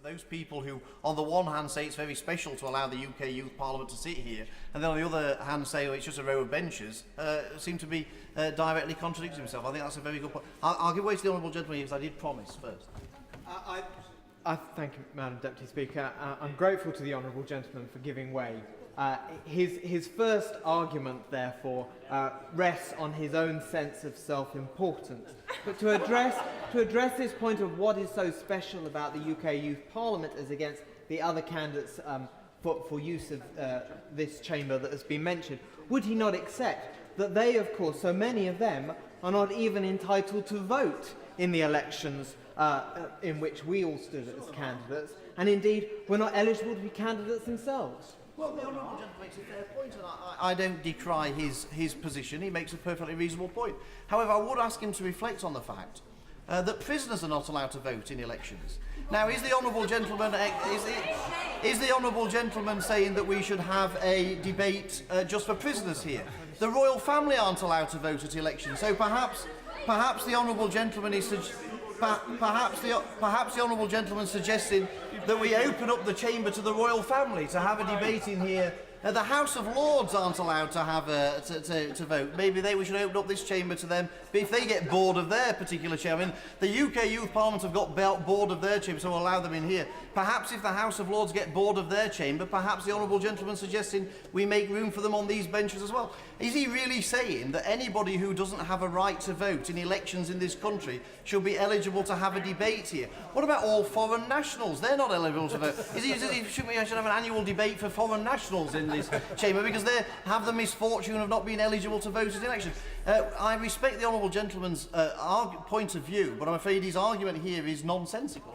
those people who, on the one hand, say it's very special to allow the UK Youth Parliament to sit here, and then on the other hand say, oh, it's just a row of benches, seem to be directly contradicting himself. I think that's a very good point. I'll give way to the honourable gentleman here, because I did promise first. Thank you, Madam Deputy Speaker. I'm grateful to the honourable gentleman for giving way. His first argument, therefore, rests on his own sense of self-importance. But to address this point of what is so special about the UK Youth Parliament as against the other candidates for use of this chamber that has been mentioned, would he not accept that they, of course, so many of them, are not even entitled to vote in the elections in which we all stood as candidates, and indeed were not eligible to be candidates themselves? Well, the honourable gentleman makes a fair point, and I don't decry his position. He makes a perfectly reasonable point. However, I would ask him to reflect on the fact that prisoners are not allowed to vote in elections. Now, is the honourable gentleman saying that we should have a debate just for prisoners here? The royal family aren't allowed to vote at elections, so perhaps the honourable gentleman is perhaps the honourable gentleman suggesting that we open up the chamber to the royal family to have a debate in here. The House of Lords aren't allowed to have to vote. Maybe we should open up this chamber to them. But if they get bored of their particular chamber, I mean, the UK Youth Parliament have got bored of their chamber, so we'll allow them in here. Perhaps if the House of Lords get bored of their chamber, perhaps the honourable gentleman suggesting we make room for them on these benches as well. Is he really saying that anybody who doesn't have a right to vote in elections in this country should be eligible to have a debate here? What about all foreign nationals? They're not eligible to vote. Should we have an annual debate for foreign nationals in this chamber because they have the misfortune of not being eligible to vote at elections? I respect the honourable gentleman's point of view, but I'm afraid his argument here is nonsensical.